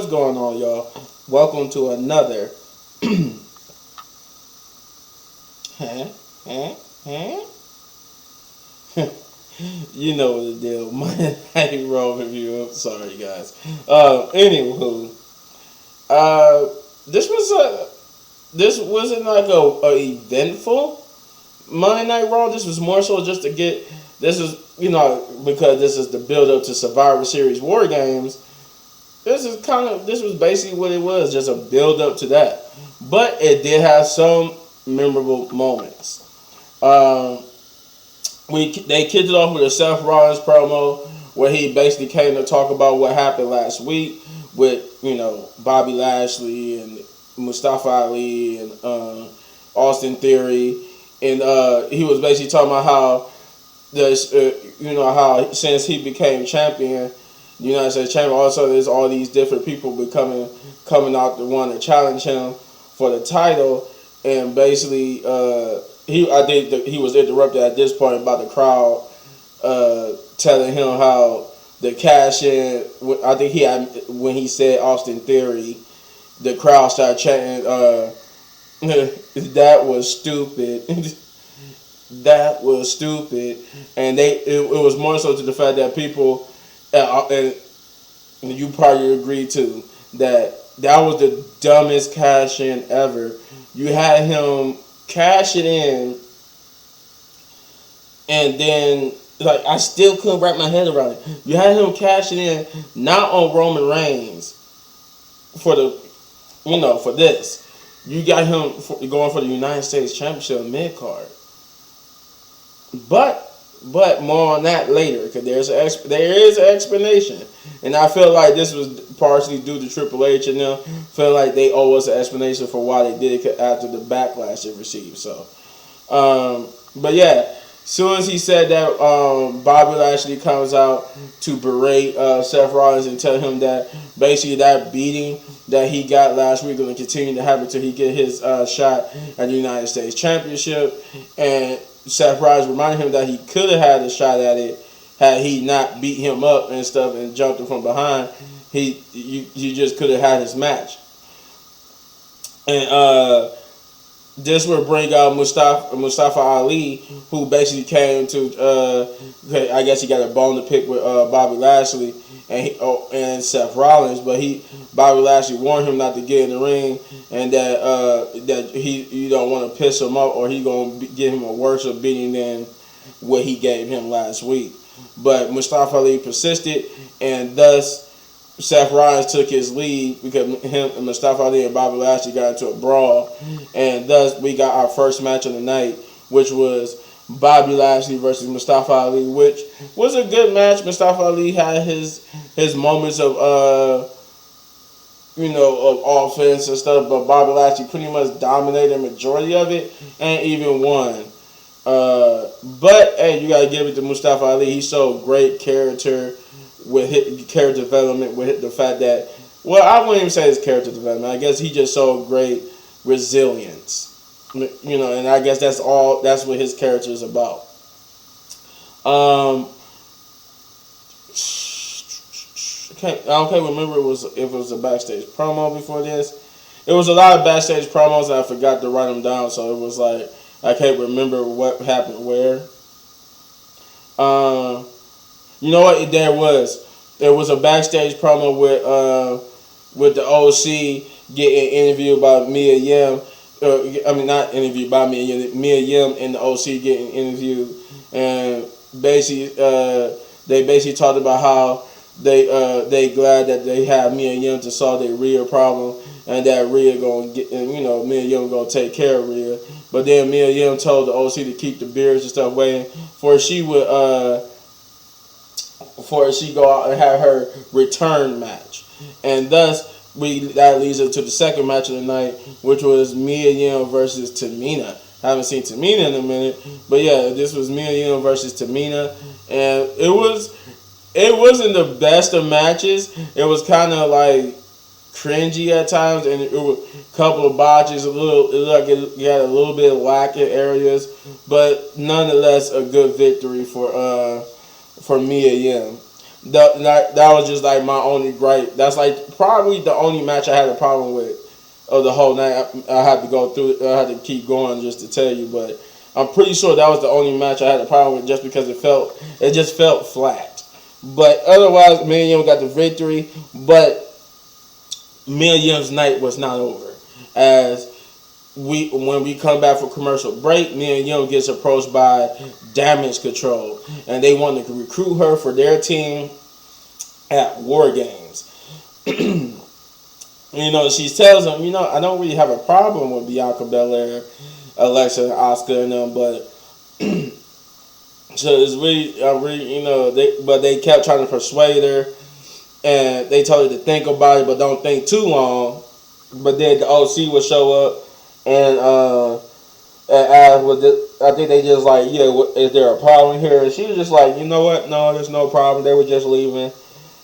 going on, y'all? Welcome to another. huh? Huh? Huh? You know what the deal. Monday Night Raw review. I'm sorry, guys. Anywho, uh, this wasn't like a eventful Monday Night Raw. This was more so just to get. This is because this is the build up to Survivor Series War Games. This was basically what it was, just a build up to that. But it did have some memorable moments. They kicked it off with a Seth Rollins promo where he basically came to talk about what happened last week with Bobby Lashley and Mustafa Ali and Austin Theory, and he was basically talking about how how since he became champion, the United States champion, also there's all these different people coming out to want to challenge him for the title, and basically I think that he was interrupted at this point by the crowd telling him how the cash in. I think when he said Austin Theory, the crowd started chanting, "That was stupid." That was stupid, and it was more so to the fact that people, and you probably agree too, that was the dumbest cash in ever. You had him cash it in, and then I still couldn't wrap my head around it. You had him cash it in not on Roman Reigns for for this. You got him going for the United States Championship mid card. But more on that later, because there is an explanation, and I feel like this was partially due to Triple H and them. Feel like they owe us an explanation for why they did it after the backlash it received. So, but yeah, soon as he said that, Bobby Lashley comes out to berate Seth Rollins and tell him that basically that beating that he got last week going to continue to happen until he get his shot at the United States Championship. And Seth Rollins reminded him that he could have had a shot at it had he not beat him up and stuff and jumped him from behind. You just could have had his match. And this would bring out Mustafa Ali, who basically came to. I guess he got a bone to pick with Bobby Lashley and Seth Rollins, but Bobby Lashley warned him not to get in the ring, and that you don't want to piss him up, or he's gonna give him a worse beating than what he gave him last week. But Mustafa Ali persisted, and thus Seth Rollins took his lead because him and Mustafa Ali and Bobby Lashley got into a brawl, and thus we got our first match of the night, which was Bobby Lashley versus Mustafa Ali, which was a good match. Mustafa Ali had his moments of of offense and stuff, but Bobby Lashley pretty much dominated the majority of it and even won. But hey, you gotta give it to Mustafa Ali. He showed great character with character development, with the fact that, well, I wouldn't even say his character development. I guess he just showed great resilience. And I guess that's what his character is about. I don't remember if it was a backstage promo before this. It was a lot of backstage promos and I forgot to write them down, so it was like I can't remember what happened where. You know what? There was a backstage promo with the OC getting interviewed by Mia Yim. Not interviewed by Mia Yim. Mia Yim and the OC getting interviewed, and basically they basically talked about how they glad that they have Mia Yim to solve their Rhea problem, and that Rhea gonna get, Mia Yim gonna take care of Rhea. But then Mia Yim told the OC to keep the beers and stuff waiting for she would before she go out and have her return match. And thus that leads us to the second match of the night, which was Mia Yim versus Tamina. I haven't seen Tamina in a minute, but yeah, this was Mia Yim versus Tamina, and it wasn't the best of matches. It was kind of like cringy at times, and it was a couple of botches. It looked like it had a little bit of lack in areas, but nonetheless a good victory for Mia Yim. That was just like my only gripe. That's like probably the only match I had a problem with of the whole night. I had to go through. I had to keep going just to tell you, but I'm pretty sure that was the only match I had a problem with, just because it just felt flat. But otherwise, me and Young got the victory. But me and Young's night was not over, as when we come back for commercial break, me and Young gets approached by Damage Control, and they want to recruit her for their team at War Games. She tells them, I don't really have a problem with Bianca Belair, Alexa, and Asuka and them, but so it's really, but they kept trying to persuade her, and they told her to think about it, but don't think too long. But then the OC would show up and ask, I think they just like, is there a problem here? And she was just like, you know what? No, there's no problem. They were just leaving,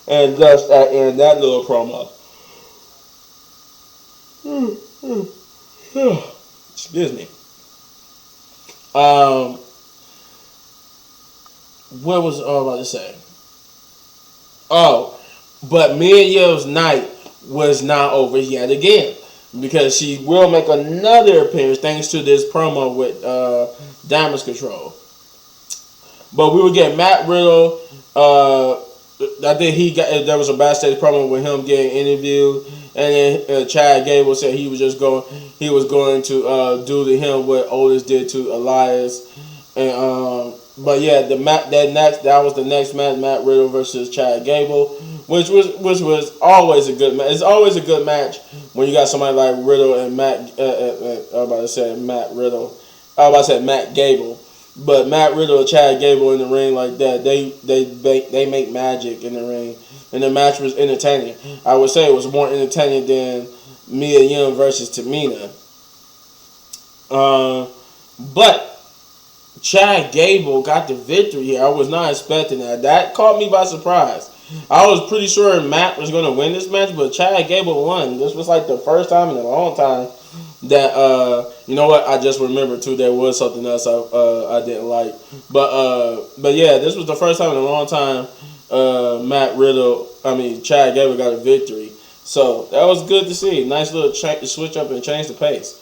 and just in that little promo. Excuse me. What was I about to say? Oh, but me and Yo's night was not over yet again, because she will make another appearance thanks to this promo with Damage Control. But we would get Matt Riddle. I think there was a backstage promo with him getting interviewed, and then Chad Gable said he was going to do to him what Otis did to Elias, and but yeah, that was the next match, Matt Riddle versus Chad Gable, which was always a good match. It's always a good match when you got somebody like Riddle and Matt. I was about to say Matt Riddle. I was about to say Matt Gable, but Matt Riddle and Chad Gable in the ring like that, they make magic in the ring, and the match was entertaining. I would say it was more entertaining than Mia Yim versus Tamina. But Chad Gable got the victory here. I was not expecting that. That caught me by surprise. I was pretty sure Matt was going to win this match, but Chad Gable won. This was like the first time in a long time that, you know what, I just remembered too, there was something else I didn't like. But yeah, this was the first time in a long time Chad Gable got a victory. So that was good to see. Nice little switch up and change the pace.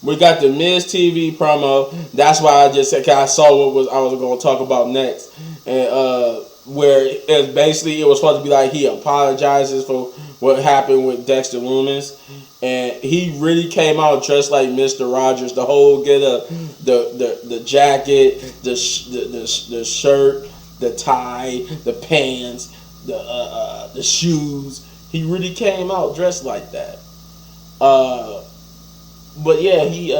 We got the Miz TV promo. That's why I just said, cause I saw what I was going to talk about next, and where it was supposed to be like he apologizes for what happened with Dexter Lumis, and he really came out dressed like Mr. Rogers. The whole get up, the jacket, the shirt, the tie, the pants, the shoes. He really came out dressed like that. But yeah, he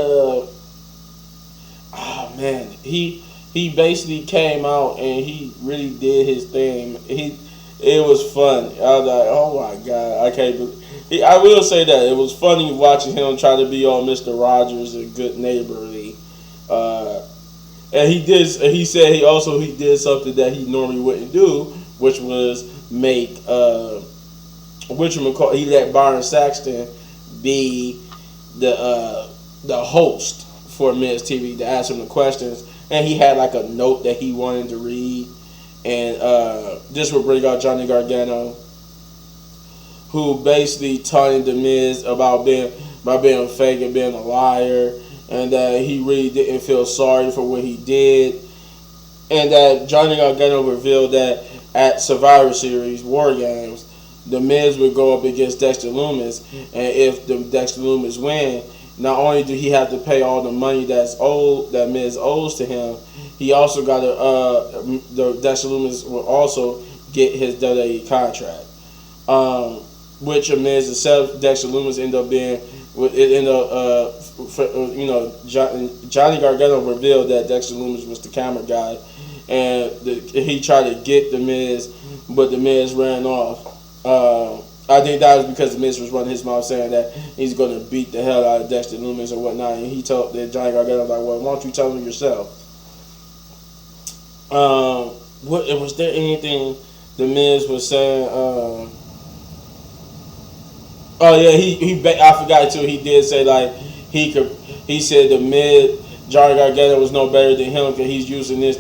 basically came out and he really did his thing. It was fun. I was like, oh my God, I can't believe. I will say that it was funny watching him try to be all Mr. Rogers and good neighborly. And he said he did something that he normally wouldn't do, which was make he let Byron Saxton be the host for Miz TV to ask him the questions, and he had like a note that he wanted to read, and this would bring out Johnny Gargano, who basically taunted the Miz about being fake and being a liar, and that he really didn't feel sorry for what he did, and that Johnny Gargano revealed that at Survivor Series War Games, the Miz would go up against Dexter Lumis, and if the Dexter Lumis win, not only do he have to pay all the money that Miz owes to him, he also got the Dexter Lumis will also get his WWE contract, which Miz accepts. Dexter Lumis Johnny Gargano revealed that Dexter Lumis was the camera guy, and he tried to get the Miz, but the Miz ran off. I think that was because the Miz was running his mouth saying that he's going to beat the hell out of Dexter Lumis and whatnot, and he told that Johnny Gargano was like, well, why don't you tell him yourself? Was there anything the Miz was saying? Oh yeah, I forgot too. He did say like he said the Johnny Gargano was no better than him because he's using this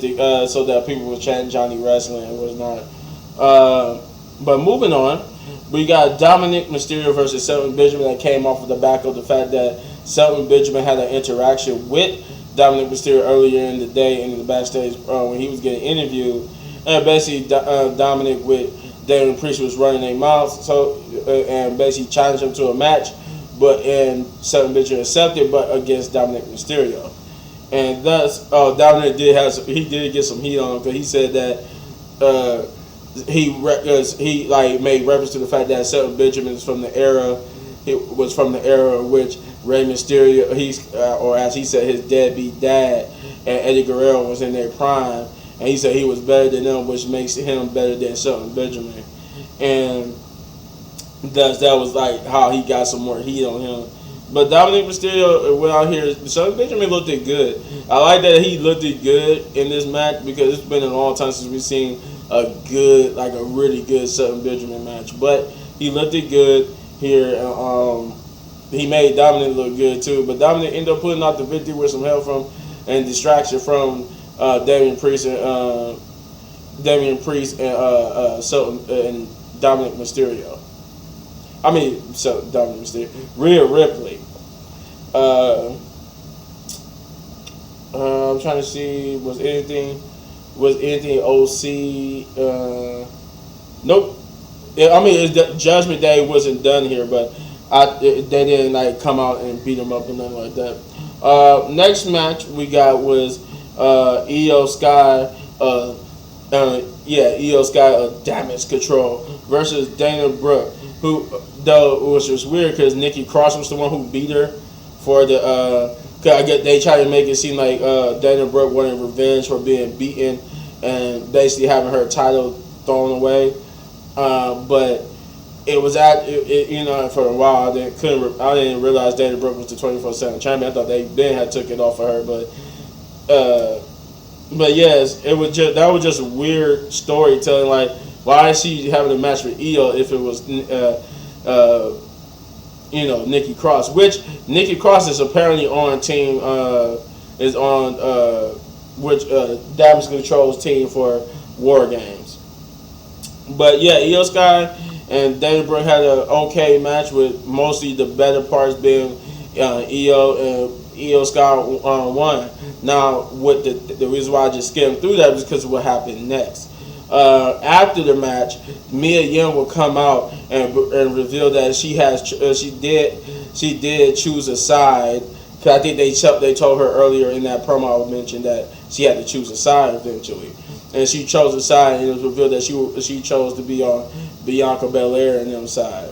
so that people were chanting Johnny Wrestling and whatnot. But moving on, we got Dominic Mysterio versus Shelton Benjamin that came off of the back of the fact that Shelton Benjamin had an interaction with Dominic Mysterio earlier in the day in the backstage when he was getting interviewed. And basically, Dominic with Damian Priest was running their mouths, and basically challenged him to a match, and Shelton Benjamin accepted, but against Dominic Mysterio. And thus, Dominic did get some heat on him because he said that he made reference to the fact that Shelton Benjamin is from the era. It was from the era in which Rey Mysterio, or as he said, his deadbeat dad and Eddie Guerrero was in their prime, and he said he was better than them, which makes him better than Shelton Benjamin. And thus, that was like how he got some more heat on him. But Dominic Mysterio went out here. Shelton Benjamin looked it good. I like that he looked it good in this match because it's been a long time since we've seen a really good Shelton Benjamin match. But he looked it good here. He made Dominic look good too. But Dominic ended up putting out the victory with some help from and distraction from Damian Priest and Shelton and Dominic Mysterio. Dominic Mysterio. Rhea Ripley. I'm trying to see, was anything OC? Nope. Judgment Day wasn't done here, but they didn't come out and beat him up or nothing like that. Next match we got was Io Sky. Io Sky Damage Control versus Dana Brooke, which was weird because Nikki Cross was the one who beat her for the. I guess they tried to make it seem like Dana Brooke wanted revenge for being beaten and basically having her title thrown away. But it was for a while I didn't realize Dana Brooke was the 24/7 champion. I thought they then had took it off of her, but yes, that was just a weird storytelling. Like, why is she having a match with Io if it was Nikki Cross? Which Nikki Cross is apparently on team Damage Control's team for War Games. But yeah, Io Sky and Dana Brooke had an okay match with mostly the better parts being Io, and Io Sky won. Now, what the reason why I just skimmed through that is because of what happened next. After the match, Mia Yim will come out and reveal that she did choose a side. Cause I think they told her earlier in that promo I mentioned that she had to choose a side eventually, and she chose a side, and it was revealed that she chose to be on Bianca Belair and them side.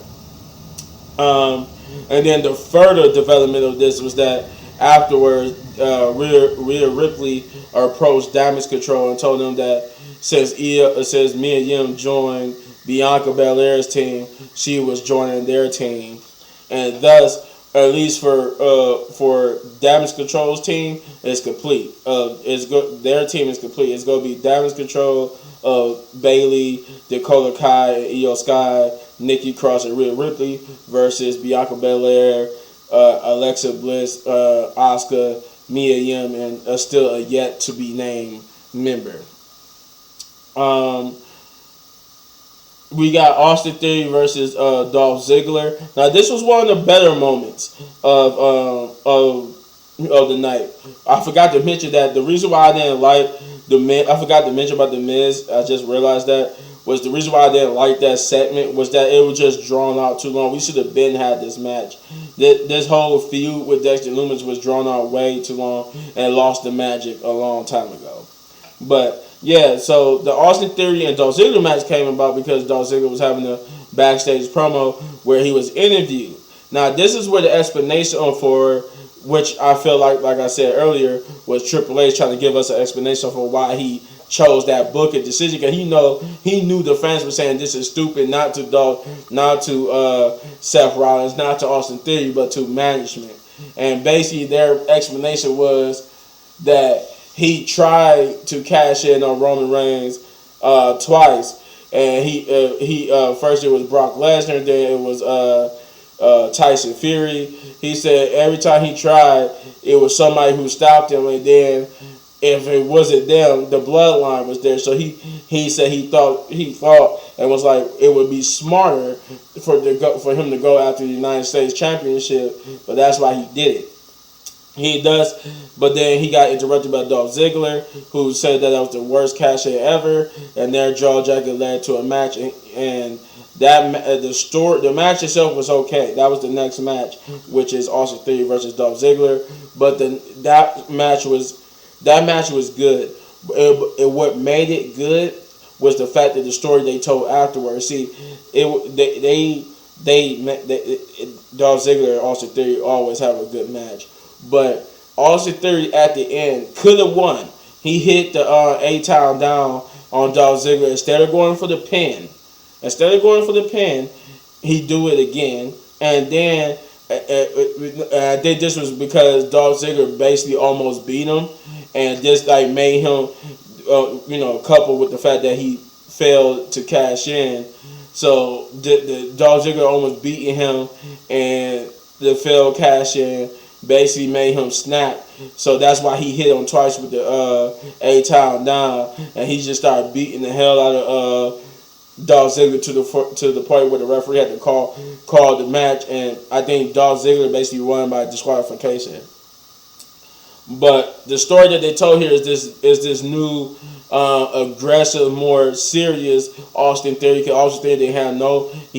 And then the further development of this was that afterwards, Rhea Ripley approached Damage Control and told them that since Mia Yim joined Bianca Belair's team, she was joining their team, and thus, at least for Damage Control's team, it's complete. Their team is complete. It's going to be Damage Control of Bayley, Dakota Kai, and Io Sky, Nikki Cross, and Rhea Ripley versus Bianca Belair, Alexa Bliss, Asuka, Mia Yim, and still a yet to be named member. We got Austin Theory versus Dolph Ziggler. Now, this was one of the better moments of the night. I forgot to mention that the reason why I didn't like I forgot to mention about the Miz. I just realized that was the reason why I didn't like that segment was that it was just drawn out too long. We should have had this match. This whole feud with Dexter Lumis was drawn out way too long and lost the magic a long time ago. But yeah, so the Austin Theory and Dolph Ziggler match came about because Dolph Ziggler was having a backstage promo where he was interviewed. Now, this is where the explanation for, which I feel like I said earlier, was Triple H trying to give us an explanation for why he chose that booking decision. Because he knew the fans were saying this is stupid, not to Seth Rollins, not to Austin Theory, but to management. And basically, their explanation was that he tried to cash in on Roman Reigns twice, and he first it was Brock Lesnar, then it was Tyson Fury. He said every time he tried, it was somebody who stopped him, and then if it wasn't them, the bloodline was there. So he said he thought and was like it would be smarter for him to go after the United States Championship, but that's why he did it. He does, but then he got interrupted by Dolph Ziggler, who said that was the worst cash-in ever, and their jaw jacket led to a match, and the match itself was okay. That was the next match, which is Austin Theory versus Dolph Ziggler, but that match was good. What made it good was the fact that the story they told afterwards. See, Dolph Ziggler and Austin Theory always have a good match. But Austin Theory at the end could have won. He hit the A-Town down on Dolph Ziggler. Instead of going for the pin, he do it again. And then I think this was because Dolph Ziggler basically almost beat him. And this like made him, coupled with the fact that he failed to cash in. So the Dolph Ziggler almost beating him, and the failed cash in basically made him snap. So that's why he hit him twice with the A-Town down, and he just started beating the hell out of Dolph Ziggler to the point where the referee had to call the match, and I think Dolph Ziggler basically won by disqualification. But the story that they told here is this new aggressive, more serious Austin Theory. Because Austin Theory he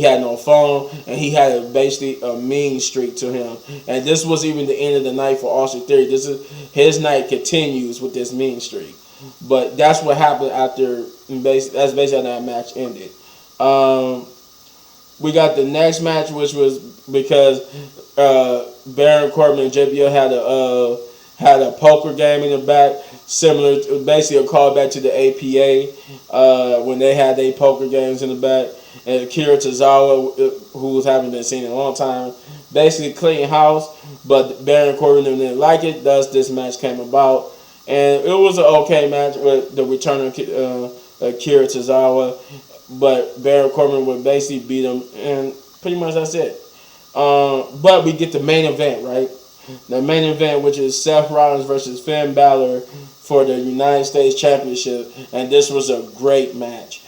had no phone, and he had basically a mean streak to him. And this was even the end of the night for Austin Theory. This is his night continues with this mean streak. But that's what happened after. That's basically how that match ended. We got the next match, which was because Baron Corbin and JBL had a poker game in the back, similar to basically a callback to the APA when they had their poker games in the back. And Akira Tozawa, who haven't been seen in a long time, basically clean house, but Baron Corbin didn't like it. Thus, this match came about. And it was an okay match with the return of Akira Tozawa, but Baron Corbin would basically beat him, and pretty much that's it. But we get the main event, right? The main event, which is Seth Rollins versus Finn Balor for the United States Championship, and this was a great match.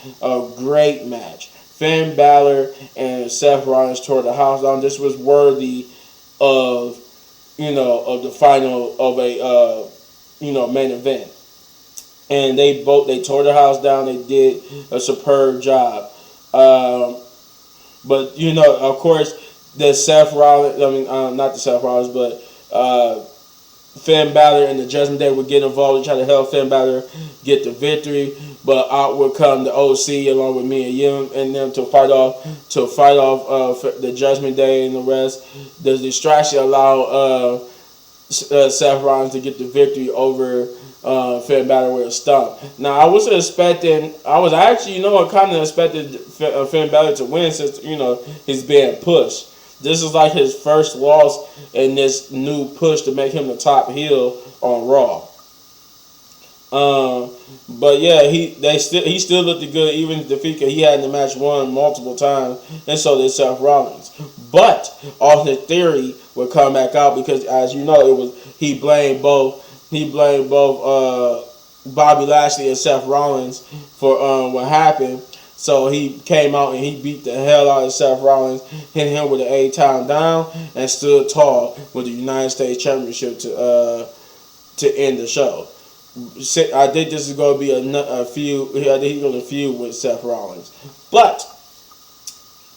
Finn Balor and Seth Rollins tore the house down. This was worthy of the final of a main event. And they tore the house down. They did a superb job. But of course, the Seth Rollins. Not the Seth Rollins, but Finn Balor and the Judgment Day would get involved and try to help Finn Balor get the victory. But out would come the OC along with me and you and them to fight off the Judgment Day and the rest. The distraction allowed Seth Rollins to get the victory over Finn Balor with a stomp. Now I was expecting Finn Balor to win since he's being pushed. This is like his first loss in this new push to make him the top heel on Raw. But yeah, he still looked good even if defeated. He had in the match won multiple times, and so did Seth Rollins. But Austin Theory would come back out because, as you know, he blamed both Bobby Lashley and Seth Rollins for what happened. So he came out and he beat the hell out of Seth Rollins, hit him with an A-Town down, and stood tall with the United States Championship to end the show. I think this is going to be a feud. I think he's going to feud with Seth Rollins. But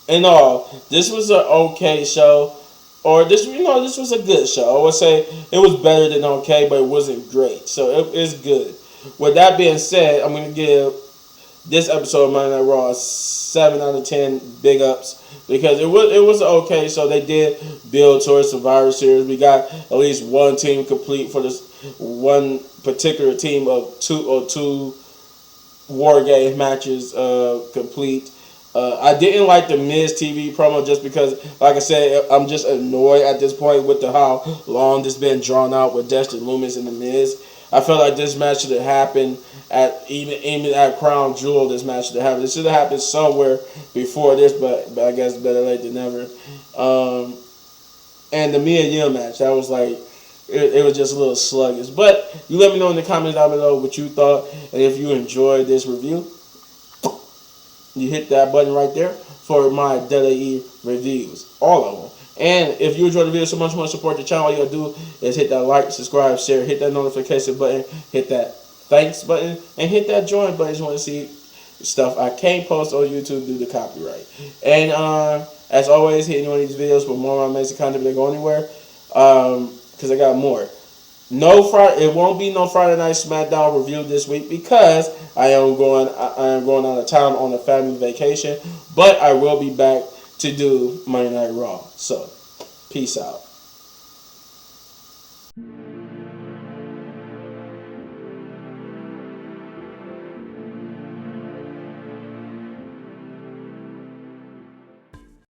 in all, this was an okay show, or this was a good show. I would say it was better than okay, but it wasn't great. So it is good. With that being said, I'm going to give this episode of Monday Night Raw 7 out of 10 big ups because it was okay. So they did build towards Survivor Series. We got at least one team complete for this one particular team of two War Games matches complete. I didn't like the Miz TV promo just because, like I said, I'm just annoyed at this point with how long this been drawn out with Dexter Lumis and the Miz. I felt like this match should have happened at even at Crown Jewel. This match should have happened. It should have happened somewhere before this, but I guess better late than never. And the Mia Yim match, that was like, it was just a little sluggish. But you let me know in the comments down below what you thought, and if you enjoyed this review, you hit that button right there for my WWE reviews, all of them. And if you enjoyed the video so much, want to support the channel, all you gotta do is hit that like, subscribe, share, hit that notification button, hit that thanks button, and hit that join button if you want to see stuff I can't post on YouTube due to copyright. And as always, hit any one of these videos for more of my amazing content, but they go anywhere, because I got more. It won't be no Friday Night SmackDown review this week because I am going out of town on a family vacation. But I will be back to do Monday Night Raw. So, peace out.